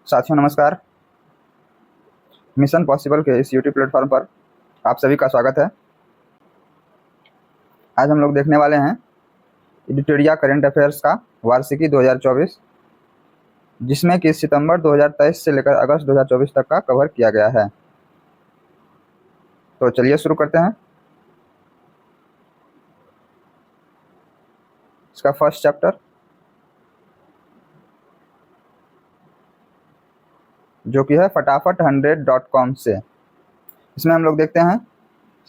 साथियों नमस्कार। Mission possible के इस यूट्यूब प्लेटफॉर्म पर आप सभी का स्वागत है। आज हम लोग देखने वाले हैं एडिटोरिया करंट अफेयर्स का वार्षिकी 2024, जिसमें कि सितंबर 2023 से लेकर अगस्त 2024 तक का कवर किया गया है। तो चलिए शुरू करते हैं। इसका फर्स्ट चैप्टर जो कि है फटाफट 100.com से। इसमें हम लोग देखते हैं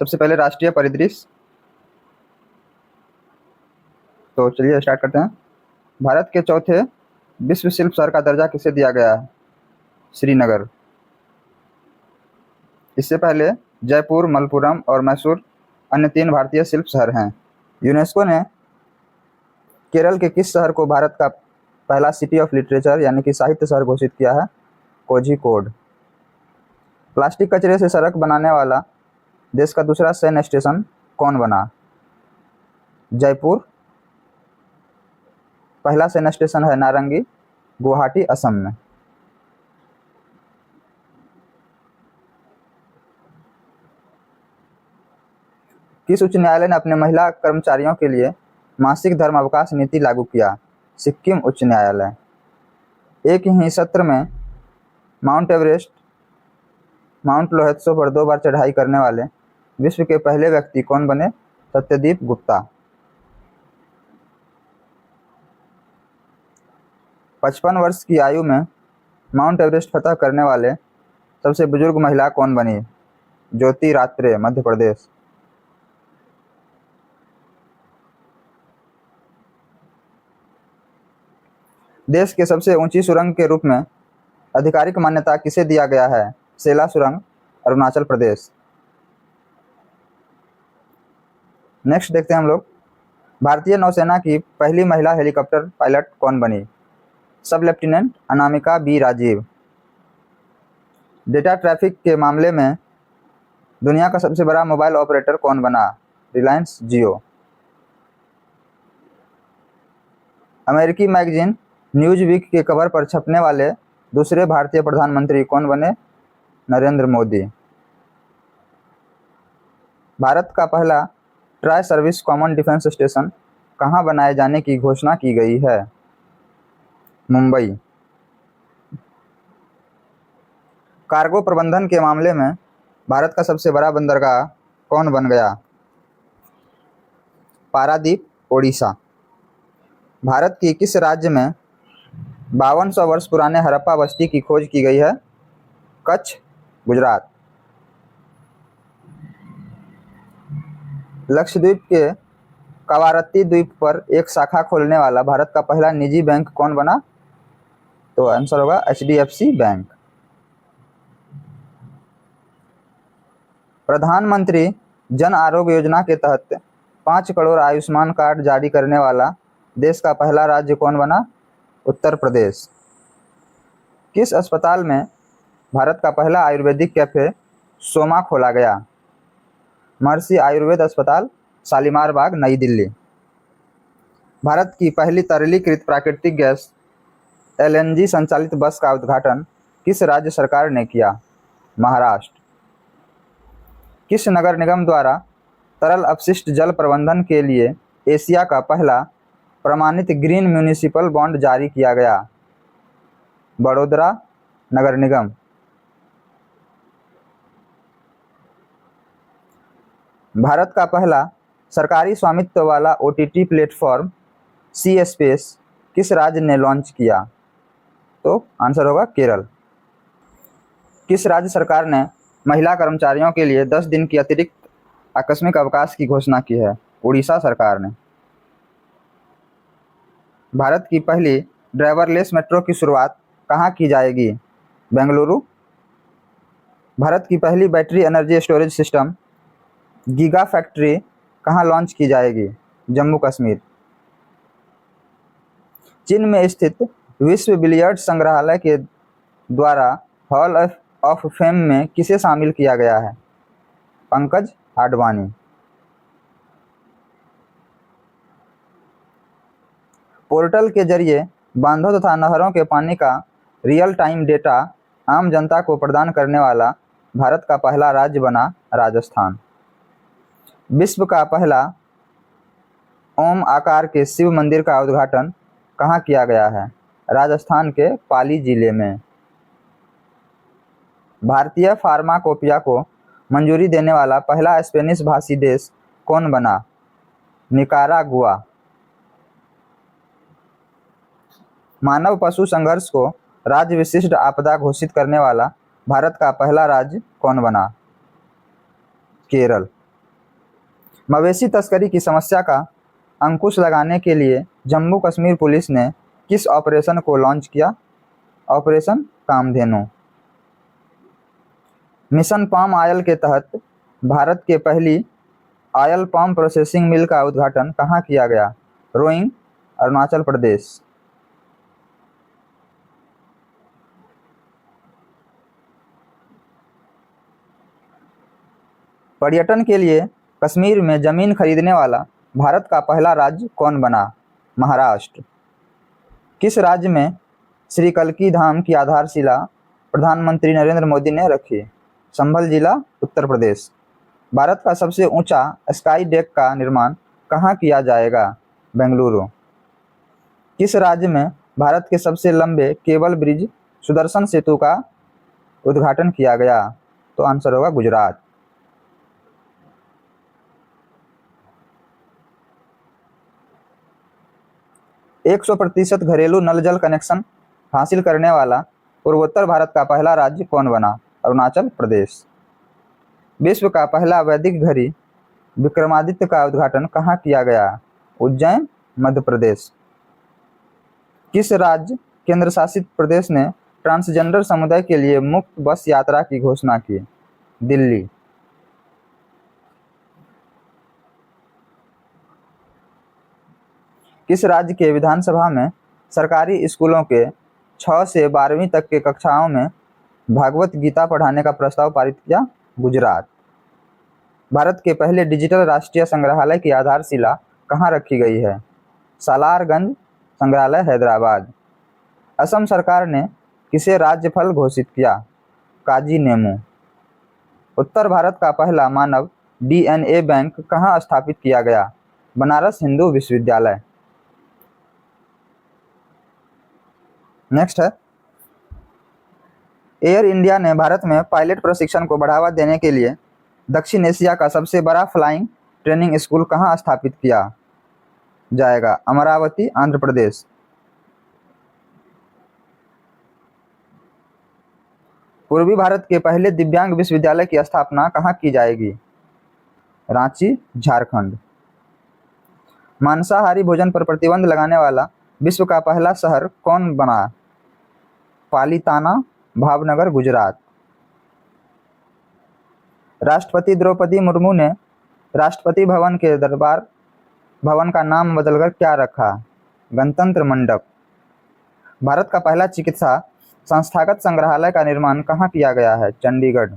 सबसे पहले राष्ट्रीय परिदृश्य। तो चलिए स्टार्ट करते हैं। भारत के चौथे विश्व शिल्प शहर का दर्जा किसे दिया गया है? श्रीनगर। इससे पहले जयपुर, मलप्पुरम और मैसूर अन्य 3 भारतीय शिल्प शहर हैं। यूनेस्को ने केरल के किस शहर को भारत का पहला सिटी ऑफ लिटरेचर यानी कि साहित्य शहर घोषित किया है? कोझिकोड। प्लास्टिक कचरे से सड़क बनाने वाला देश का दूसरा सैन्य स्टेशन कौन बना? जयपुर। पहला सैन्य स्टेशन है नारंगी, गुवाहाटी, असम में। किस उच्च न्यायालय ने अपने महिला कर्मचारियों के लिए मासिक धर्म अवकाश नीति लागू किया? सिक्किम उच्च न्यायालय। एक ही सत्र में माउंट एवरेस्ट, माउंट लोहेत्सो पर 2 बार चढ़ाई करने वाले विश्व के पहले व्यक्ति कौन बने? सत्यदीप गुप्ता। 55 वर्ष की आयु में माउंट एवरेस्ट फतह करने वाले सबसे बुजुर्ग महिला कौन बनी? ज्योति रात्रे, मध्य प्रदेश। देश के सबसे ऊंची सुरंग के रूप में आधिकारिक मान्यता किसे दिया गया है? सेला सुरंग, अरुणाचल प्रदेश। नेक्स्ट देखते हैं हम लोग। भारतीय नौसेना की पहली महिला हेलीकॉप्टर पायलट कौन बनी? सब lieutenant Anamika B Rajeev. Data traffic के मामले में दुनिया का सबसे बड़ा मोबाइल ऑपरेटर कौन बना? रिलायंस जियो। अमेरिकी मैगजीन न्यूज वीक के कवर पर छपने वाले दूसरे भारतीय प्रधानमंत्री कौन बने? नरेंद्र मोदी। भारत का पहला tri service common defence station कहां बनाए जाने की घोषणा की गई है? मुंबई। कार्गो प्रबंधन के मामले में भारत का सबसे बड़ा बंदरगाह कौन बन गया? पारादीप, ओडिशा। भारत की किस राज्य में 5200 वर्ष पुराने हड़प्पा बस्ती की खोज की गई है? कच्छ, गुजरात। लक्षद्वीप के कवारत्ती द्वीप पर एक शाखा खोलने वाला भारत का पहला निजी बैंक कौन बना? तो आंसर होगा HDFC बैंक। प्रधानमंत्री जन आरोग्य योजना के तहत 5 करोड़ आयुष्मान कार्ड जारी करने वाला देश का पहला राज्य कौन बना? उत्तर प्रदेश। किस अस्पताल में भारत का पहला आयुर्वेदिक कैफे सोमा खोला गया? महर्षि आयुर्वेद अस्पताल, शालीमार बाग, नई दिल्ली। भारत की पहली तरलीकृत प्राकृतिक गैस LNG संचालित बस का उद्घाटन किस राज्य सरकार ने किया? महाराष्ट्र। किस नगर निगम द्वारा तरल अपशिष्ट जल प्रबंधन के लिए एशिया का पहला प्रमाणित ग्रीन म्युनिसिपल बॉन्ड जारी किया गया? बड़ोदरा नगर निगम। भारत का पहला सरकारी स्वामित्व वाला OTT प्लेटफॉर्म सी स्पेस किस राज्य ने लॉन्च किया? तो आंसर होगा केरल। किस राज्य सरकार ने महिला कर्मचारियों के लिए 10 दिन की अतिरिक्त आकस्मिक अवकाश की घोषणा की है? उड़ीसा सरकार ने। भारत की पहली ड्राइवरलेस मेट्रो की शुरुआत कहाँ की जाएगी? बेंगलुरु। भारत की पहली battery energy storage system giga factory कहाँ लॉन्च की जाएगी? जम्मू कश्मीर। चीन में स्थित विश्व बिलियर्ड संग्रहालय के द्वारा हॉल ऑफ फेम में किसे शामिल किया गया है? पंकज आडवाणी। पोर्टल के जरिए बांधों तथा नहरों के पानी का रियल टाइम डेटा आम जनता को प्रदान करने वाला भारत का पहला राज्य बना राजस्थान। विश्व का पहला ओम आकार के शिव मंदिर का उद्घाटन कहाँ किया गया है? राजस्थान के पाली जिले में। भारतीय फार्माकोपिया को मंजूरी देने वाला पहला स्पेनिश भाषी देश कौन बना? निकारागुआ। मानव पशु संघर्ष को राज्य विशिष्ट आपदा घोषित करने वाला भारत का पहला राज्य कौन बना? केरल। मवेशी तस्करी की समस्या का अंकुश लगाने के लिए जम्मू कश्मीर पुलिस ने किस ऑपरेशन को लॉन्च किया? Operation Kamdhenu. Mission palm oil के तहत भारत के पहली ऑयल पाम प्रोसेसिंग मिल का उद्घाटन कहाँ किया गया? रोइंग, अरुणाचल प्रदेश। पर्यटन के लिए कश्मीर में जमीन खरीदने वाला भारत का पहला राज्य कौन बना? महाराष्ट्र। किस राज्य में श्री कल्की धाम की आधारशिला प्रधानमंत्री नरेंद्र मोदी ने रखी? संभल जिला, उत्तर प्रदेश। भारत का सबसे ऊंचा स्काई डेक का निर्माण कहाँ किया जाएगा? बेंगलुरु। किस राज्य में भारत के सबसे लंबे केबल ब्रिज सुदर्शन सेतु का उद्घाटन किया गया? तो आंसर होगा गुजरात। एक 100% घरेलू नल जल कनेक्शन हासिल करने वाला पूर्वोत्तर भारत का पहला राज्य कौन बना? अरुणाचल प्रदेश। विश्व का पहला वैदिक घड़ी विक्रमादित्य का उद्घाटन कहाँ किया गया? उज्जैन, मध्य प्रदेश। किस राज्य केंद्र शासित प्रदेश ने ट्रांसजेंडर समुदाय के लिए मुफ्त बस यात्रा की घोषणा की? दिल्ली। किस राज्य के विधानसभा में सरकारी स्कूलों के 6 से 12वीं तक के कक्षाओं में भागवत गीता पढ़ाने का प्रस्ताव पारित किया? गुजरात। भारत के पहले डिजिटल राष्ट्रीय संग्रहालय की आधारशिला कहाँ रखी गई है? सालारगंज संग्रहालय, हैदराबाद। असम सरकार ने किसे राज्य फल घोषित किया? काजी नेमू। उत्तर भारत का पहला मानव DNA बैंक कहाँ स्थापित किया गया? बनारस हिंदू विश्वविद्यालय। नेक्स्ट है, एयर इंडिया ने भारत में पायलट प्रशिक्षण को बढ़ावा देने के लिए दक्षिण एशिया का सबसे बड़ा फ्लाइंग ट्रेनिंग स्कूल कहाँ स्थापित किया जाएगा? अमरावती, आंध्र प्रदेश। पूर्वी भारत के पहले दिव्यांग विश्वविद्यालय की स्थापना कहाँ की जाएगी? रांची, झारखंड। मांसाहारी भोजन पर प्रतिबंध लगाने वाला विश्व का पहला शहर कौन बना? पालिताना, भावनगर, गुजरात। राष्ट्रपति द्रौपदी मुर्मू ने राष्ट्रपति भवन के दरबार भवन का नाम बदलकर क्या रखा? गणतंत्र मंडप। भारत का पहला चिकित्सा संस्थागत संग्रहालय का निर्माण कहाँ किया गया है? चंडीगढ़।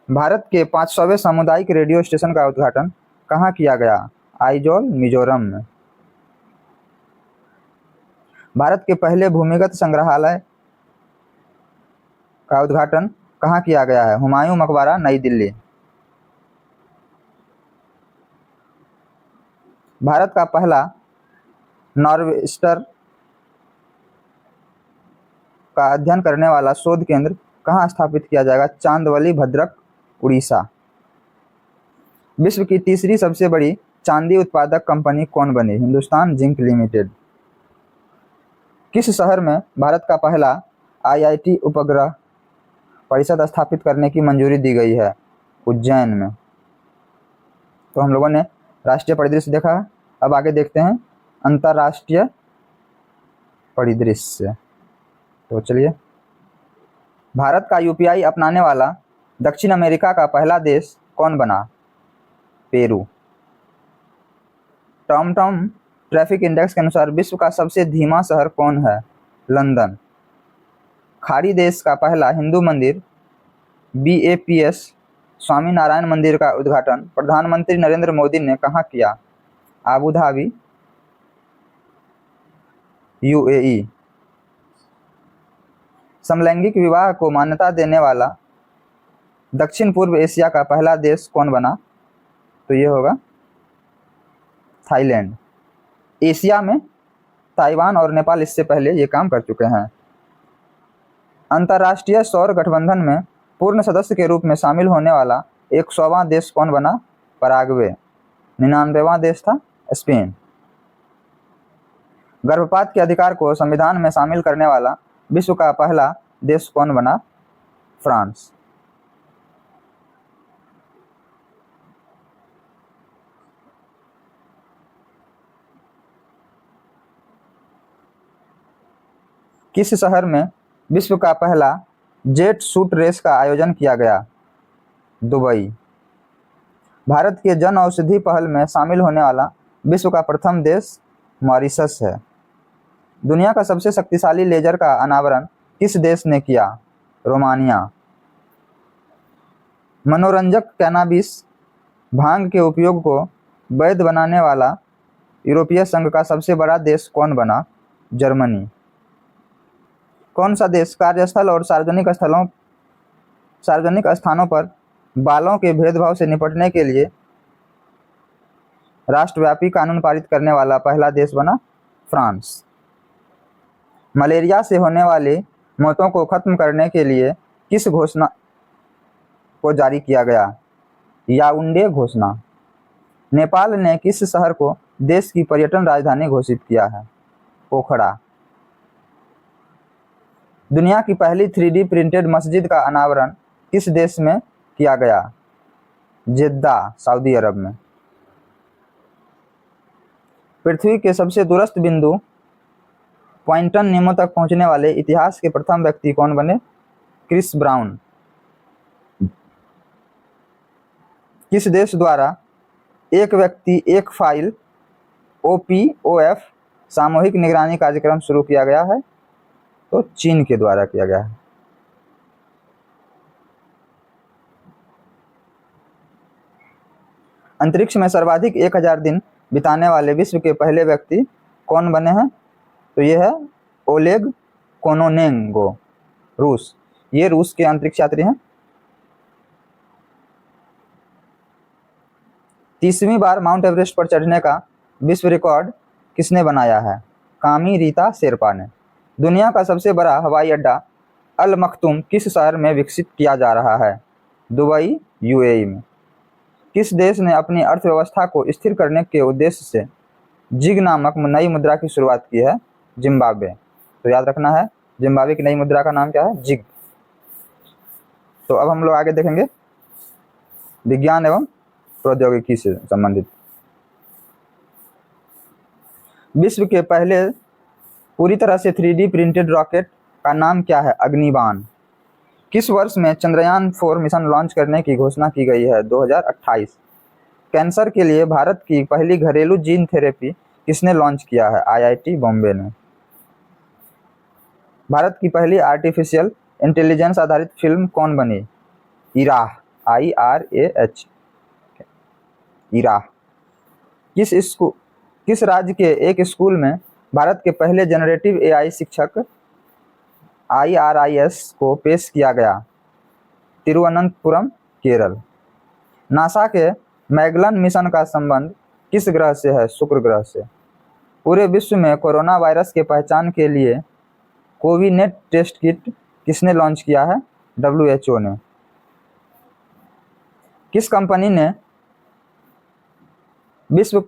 भारत के 500वें सामुदायिक रेडियो स्टेशन का उद्घाटन कहाँ किया गया? आइजोल, मिजोरम में। भारत के पहले भूमिगत संग्रहालय का उद्घाटन कहाँ किया गया है? हुमायूं मकबरा, नई दिल्ली। भारत का पहला नॉर्वेस्टर का अध्ययन करने वाला शोध केंद्र कहाँ स्थापित किया जाएगा? चांदवली, भद्रक, उड़ीसा। विश्व की तीसरी सबसे बड़ी चांदी उत्पादक कंपनी कौन बनी? Hindustan zinc limited. किस शहर में भारत का पहला IIT उपग्रह परिषद स्थापित करने की मंजूरी दी गई है? उज्जैन में। तो हम लोगों ने राष्ट्रीय परिदृश्य देखा है, अब आगे देखते हैं अंतर्राष्ट्रीय परिदृश्य। तो चलिए, भारत का UPI अपनाने वाला दक्षिण अमेरिका का पहला देश कौन बना? पेरू। टॉमटॉम ट्रैफिक इंडेक्स के अनुसार विश्व का सबसे धीमा शहर कौन है? लंदन। खाड़ी देश का पहला हिंदू मंदिर BAPS स्वामी नारायण मंदिर का उद्घाटन प्रधानमंत्री नरेंद्र मोदी ने कहाँ किया? Abu Dhabi, UAE। समलैंगिक विवाह को मान्यता देने वाला दक्षिण पूर्व एशिया का पहला देश कौन बना? तो ये होगा थाईलैंड। एशिया में ताइवान और नेपाल इससे पहले ये काम कर चुके हैं। अंतर्राष्ट्रीय सौर गठबंधन में पूर्ण सदस्य के रूप में शामिल होने वाला 100वां देश कौन बना? पराग्वे। 99वां देश था स्पेन। गर्भपात के अधिकार को संविधान में शामिल करने वाला विश्व का पहला देश कौन बना? फ्रांस। किस शहर में विश्व का पहला जेट शूट रेस का आयोजन किया गया? दुबई। भारत के जन औषधि पहल में शामिल होने वाला विश्व का प्रथम देश मॉरिशस है। दुनिया का सबसे शक्तिशाली लेजर का अनावरण किस देश ने किया? रोमानिया। मनोरंजक कैनाबिस भांग के उपयोग को वैध बनाने वाला यूरोपीय संघ का सबसे बड़ा देश कौन बना? जर्मनी। कौन सा देश कार्यस्थल और सार्वजनिक स्थानों पर बालों के भेदभाव से निपटने के लिए राष्ट्रव्यापी कानून पारित करने वाला पहला देश बना? फ्रांस। मलेरिया से होने वाली मौतों को खत्म करने के लिए किस घोषणा को जारी किया गया? याओउंडे घोषणा। नेपाल ने किस शहर को देश की पर्यटन राजधानी घोषित किया है? पोखरा। दुनिया की पहली 3D प्रिंटेड मस्जिद का अनावरण किस देश में किया गया? जेद्दा, सऊदी अरब में। पृथ्वी के सबसे दूरस्थ बिंदु पॉइंटन नीमो तक पहुंचने वाले इतिहास के प्रथम व्यक्ति कौन बने? Chris Brown. किस देश द्वारा एक व्यक्ति एक फाइल OPOF सामूहिक निगरानी कार्यक्रम शुरू किया गया है? तो चीन के द्वारा किया गया है। अंतरिक्ष में सर्वाधिक 1000 दिन बिताने वाले विश्व के पहले व्यक्ति कौन बने हैं? तो ये है ओलेग कोनोनेंगो, रूस। ये रूस के अंतरिक्ष यात्री हैं। 30वीं बार माउंट एवरेस्ट पर चढ़ने का विश्व रिकॉर्ड किसने बनाया है? कामी रीता शेरपा ने। दुनिया का सबसे बड़ा हवाई अड्डा अल मखतूम किस शहर में विकसित किया जा रहा है? दुबई, UAE में। किस देश ने अपनी अर्थव्यवस्था को स्थिर करने के उद्देश्य से जिग नामक नई मुद्रा की शुरुआत की है? जिम्बाब्वे। तो याद रखना है, जिम्बाब्वे की नई मुद्रा का नाम क्या है? जिग। तो अब हम लोग आगे देखेंगे विज्ञान एवं प्रौद्योगिकी से संबंधित। विश्व के पहले पूरी तरह से 3D प्रिंटेड रॉकेट का नाम क्या है? अग्निबाण। किस वर्ष में चंद्रयान 4 मिशन लॉन्च करने की घोषणा की गई है? 2028। कैंसर के लिए भारत की पहली घरेलू जीन थेरेपी किसने लॉन्च किया है? IIT बॉम्बे ने। भारत की पहली आर्टिफिशियल इंटेलिजेंस आधारित फिल्म कौन बनी? इराह, IRAH, इराह। किस राज्य के एक स्कूल में भारत के पहले जनरेटिव AI शिक्षक IRIS को पेश किया गया? तिरुवनंतपुरम, केरल। नासा के मैगलन मिशन का संबंध किस ग्रह से है? शुक्र ग्रह से। पूरे विश्व में कोरोना वायरस के पहचान के लिए कोविनेट टेस्ट किट किसने लॉन्च किया है? WHO ने। किस कंपनी ने विश्व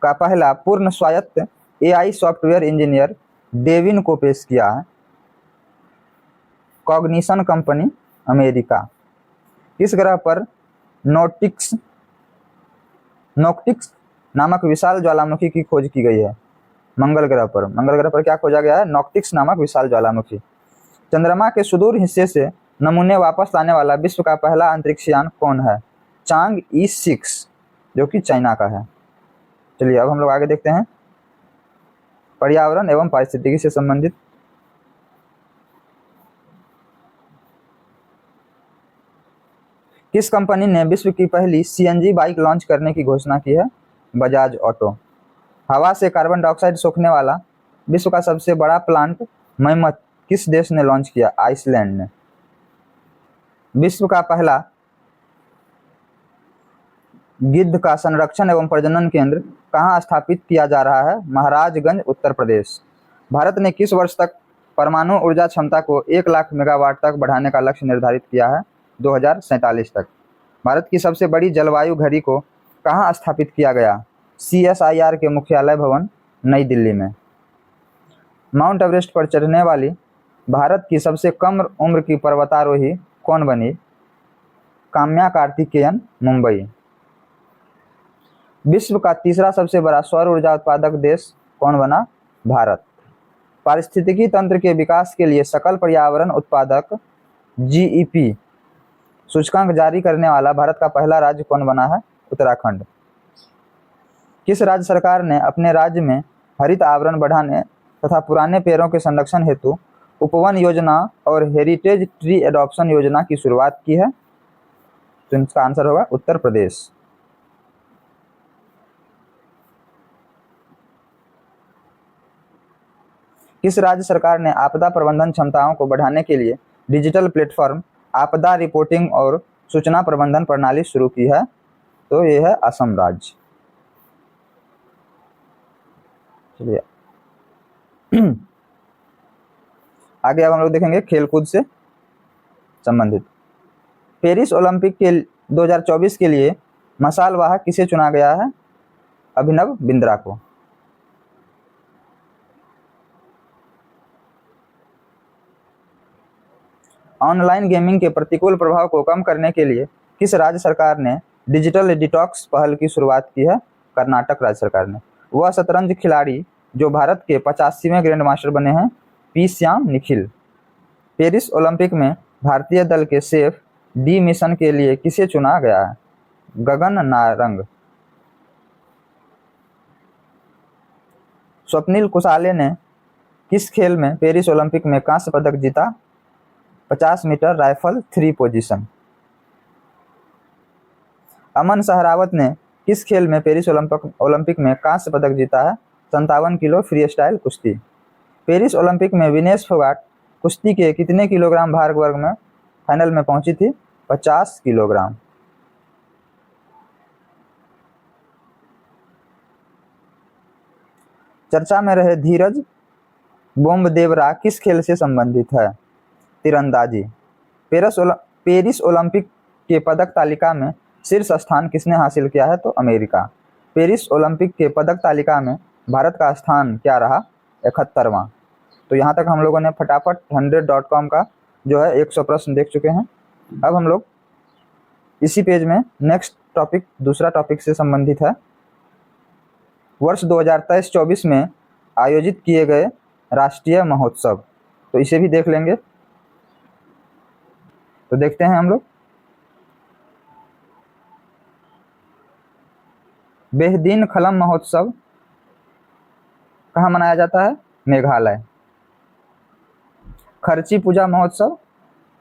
का पहला पूर्ण स्वायत्त AI सॉफ्टवेयर इंजीनियर डेविन को पेश किया है? Cognition company, America. किस ग्रह पर नोक्टिक्स नामक विशाल ज्वालामुखी की खोज की गई है? मंगल ग्रह पर। मंगल ग्रह पर क्या खोजा गया है? नोक्टिक्स नामक विशाल ज्वालामुखी। चंद्रमा के सुदूर हिस्से से नमूने वापस लाने वाला विश्व का पहला अंतरिक्षयान कौन है? चांग-E 6, जो कि चाइना का है। चलिए अब हम लोग आगे देखते हैं पर्यावरण एवं पारिस्थितिकी से संबंधित। किस कंपनी ने विश्व की पहली CNG बाइक लॉन्च करने की घोषणा की है? बजाज ऑटो। हवा से कार्बन डाइऑक्साइड सोखने वाला विश्व का सबसे बड़ा प्लांट मैमथ किस देश ने लॉन्च किया? आइसलैंड ने। विश्व का पहला गिद्ध का संरक्षण एवं प्रजनन केंद्र कहाँ स्थापित किया जा रहा है? महाराजगंज, उत्तर प्रदेश। भारत ने किस वर्ष तक परमाणु ऊर्जा क्षमता को 1 लाख मेगावाट तक बढ़ाने का लक्ष्य निर्धारित किया है? 2047 तक। भारत की सबसे बड़ी जलवायु घड़ी को कहाँ स्थापित किया गया? CSIR के मुख्यालय भवन, नई दिल्ली में। माउंट एवरेस्ट पर चढ़ने वाली भारत की सबसे कम उम्र की पर्वतारोही कौन बनी? काम्या कार्तिकेयन, मुंबई। विश्व का तीसरा सबसे बड़ा सौर ऊर्जा उत्पादक देश कौन बना? भारत। पारिस्थितिकी तंत्र के विकास के लिए सकल पर्यावरण उत्पादक GEP सूचकांक जारी करने वाला भारत का पहला राज्य कौन बना है? उत्तराखंड। किस राज्य सरकार ने अपने राज्य में हरित आवरण बढ़ाने तथा पुराने पेड़ों के संरक्षण हेतु उपवन योजना और हेरिटेज ट्री एडॉप्शन योजना की शुरुआत की है? तो इसका आंसर होगा उत्तर प्रदेश। किस राज्य सरकार ने आपदा प्रबंधन क्षमताओं को बढ़ाने के लिए डिजिटल प्लेटफॉर्म आपदा रिपोर्टिंग और सूचना प्रबंधन प्रणाली शुरू की है? तो ये है असम राज्य। चलिए आगे अब हम लोग देखेंगे खेलकूद से संबंधित। पेरिस ओलंपिक के 2024 के लिए मशाल वाहक किसे चुना गया है? अभिनव बिंद्रा को। ऑनलाइन गेमिंग के प्रतिकूल प्रभाव को कम करने के लिए किस राज्य सरकार ने डिजिटल डिटॉक्स पहल की शुरुआत की है? कर्नाटक राज्य सरकार ने। वह शतरंज खिलाड़ी जो भारत के 85वें ग्रैंड मास्टर बने हैं? P Shyam Nikhil. Paris Olympic में भारतीय दल के सेफ डी मिशन के लिए किसे चुना गया है? गगन नारंग। स्वप्निल कुसाले ने किस खेल में पेरिस ओलंपिक में कांस्य पदक जीता? 50 मीटर राइफल 3 पोजीशन। अमन सहरावत ने किस खेल में पेरिस ओलंपिक में कांस्य पदक जीता है? 57 किलो फ्री स्टाइल कुश्ती। पेरिस ओलंपिक में विनेश फोगाट कुश्ती के कितने किलोग्राम भार वर्ग में फाइनल में पहुंची थी? 50 किलोग्राम। चर्चा में रहे धीरज बोम्बदेवरा किस खेल से संबंधित है? तीरंदाजी। पेरिस ओलंपिक के पदक तालिका में शीर्ष स्थान किसने हासिल किया है? तो अमेरिका। पेरिस ओलंपिक के पदक तालिका में भारत का स्थान क्या रहा? 71वां। तो यहाँ तक हम लोगों ने फटाफट 100.com का जो है 100 प्रश्न देख चुके हैं। अब हम लोग इसी पेज में नेक्स्ट टॉपिक दूसरा टॉपिक से संबंधित है। वर्ष 2023-24 में आयोजित किए गए राष्ट्रीय महोत्सव, तो इसे भी देख लेंगे। तो देखते हैं हम लोग। बेहदीन खलम महोत्सव कहाँ मनाया जाता है? मेघालय। खर्ची पूजा महोत्सव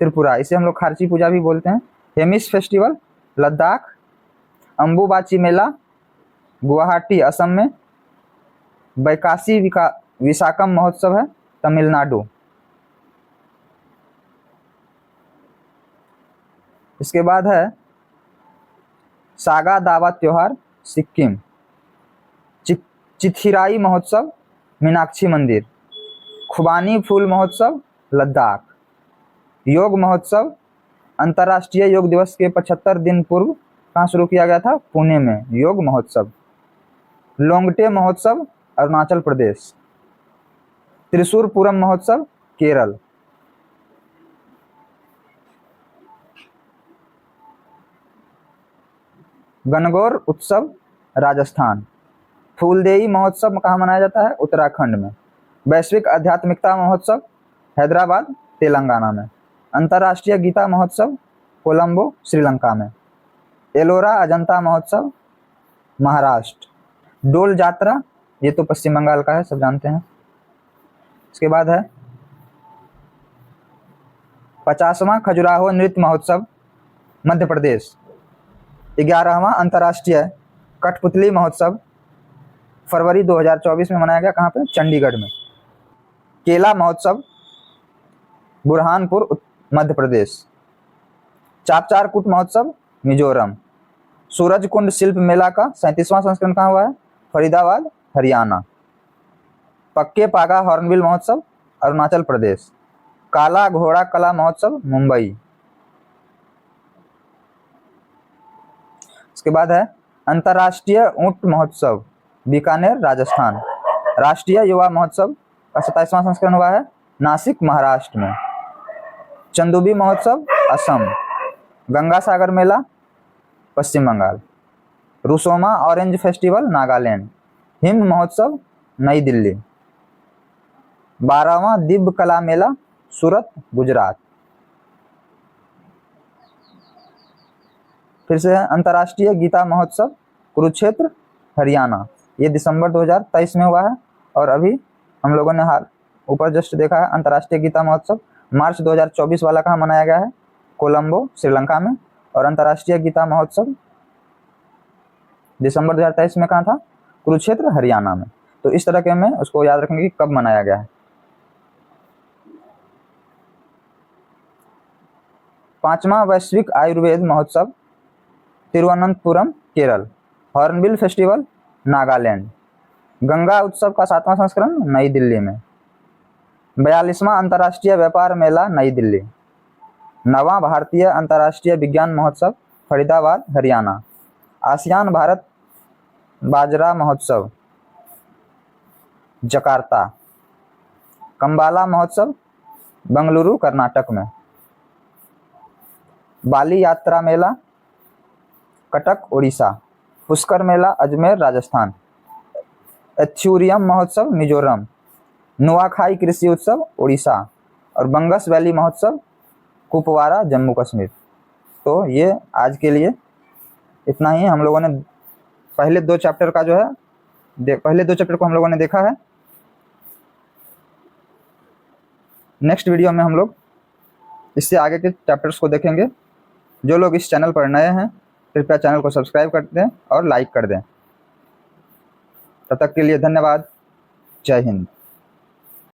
त्रिपुरा, इसे हम लोग खारची पूजा भी बोलते हैं। हेमिस फेस्टिवल लद्दाख। अम्बुबाची मेला गुवाहाटी असम में। बैकासी विशाखम महोत्सव है तमिलनाडु। इसके बाद है सागा दावा त्योहार सिक्किम। चिथिराई महोत्सव मीनाक्षी मंदिर। खुबानी फूल महोत्सव लद्दाख। योग महोत्सव अंतर्राष्ट्रीय योग दिवस के 75 दिन पूर्व कहाँ शुरू किया गया था? पुणे में योग महोत्सव। लोंगटे महोत्सव अरुणाचल प्रदेश। त्रिशूर पूरम महोत्सव केरल। गणगौर उत्सव राजस्थान। फूलदेई महोत्सव कहाँ मनाया जाता है? उत्तराखंड में। वैश्विक आध्यात्मिकता महोत्सव हैदराबाद तेलंगाना में। अंतर्राष्ट्रीय गीता महोत्सव कोलंबो श्रीलंका में। एलोरा अजंता महोत्सव महाराष्ट्र। डोल यात्रा ये तो पश्चिम बंगाल का है, सब जानते हैं। इसके बाद है 50वां खजुराहो नृत्य महोत्सव मध्य प्रदेश। 11वां अंतर्राष्ट्रीय कठपुतली महोत्सव फरवरी 2024 में मनाया गया। कहाँ पे? चंडीगढ़ में। केला महोत्सव बुरहानपुर मध्य प्रदेश। चापचारकूट महोत्सव मिजोरम। सूरज कुंड शिल्प मेला का 37वां संस्करण कहाँ हुआ है? फरीदाबाद हरियाणा। पक्के पागा हॉर्नबिल महोत्सव अरुणाचल प्रदेश। काला घोड़ा कला महोत्सव मुंबई। इसके बाद है अंतर्राष्ट्रीय ऊंट महोत्सव बीकानेर राजस्थान। राष्ट्रीय युवा महोत्सव का 27वां संस्करण हुआ है नासिक महाराष्ट्र में। चंदुबी महोत्सव असम। गंगा सागर मेला पश्चिम बंगाल। Rusoma orange festival Nagaland. हिम महोत्सव नई दिल्ली। 12वां दिव्य कला मेला सूरत गुजरात। फिर से अंतर्राष्ट्रीय गीता महोत्सव कुरुक्षेत्र हरियाणा। ये दिसंबर 2023 में हुआ है। और अभी हम लोगों ने हाल ऊपर जस्ट देखा है अंतर्राष्ट्रीय गीता महोत्सव मार्च 2024 वाला कहाँ मनाया गया है? कोलंबो श्रीलंका में। और अंतर्राष्ट्रीय गीता महोत्सव दिसंबर 2023 में कहाँ था? कुरुक्षेत्र हरियाणा में। तो इस तरह के हमें उसको याद रखेंगे कि कब मनाया गया है। 5वां वैश्विक आयुर्वेद महोत्सव तिरुवनंतपुरम केरल। Hornbill festival Nagaland. गंगा उत्सव का 7वां संस्करण नई दिल्ली में। 42वां अंतर्राष्ट्रीय व्यापार मेला नई दिल्ली। 9वां भारतीय अंतर्राष्ट्रीय विज्ञान महोत्सव फरीदाबाद हरियाणा। आसियान भारत बाजरा महोत्सव जकार्ता। कंबाला महोत्सव बेंगलुरु कर्नाटक में। बाली यात्रा मेला कटक उड़ीसा। पुष्कर मेला अजमेर राजस्थान। एथ्यूरियम महोत्सव मिजोरम। नुआखाई कृषि उत्सव उड़ीसा। और बंगस वैली महोत्सव कुपवारा जम्मू कश्मीर। तो ये आज के लिए इतना ही। हम लोगों ने पहले 2 चैप्टर का जो है पहले 2 चैप्टर को हम लोगों ने देखा है। नेक्स्ट वीडियो में हम लोग इससे आगे के चैप्टर्स को देखेंगे। जो लोग इस चैनल पर नए हैं कृपया चैनल को सब्सक्राइब कर दें और लाइक कर दें। तब तक के लिए धन्यवाद। जय हिंद।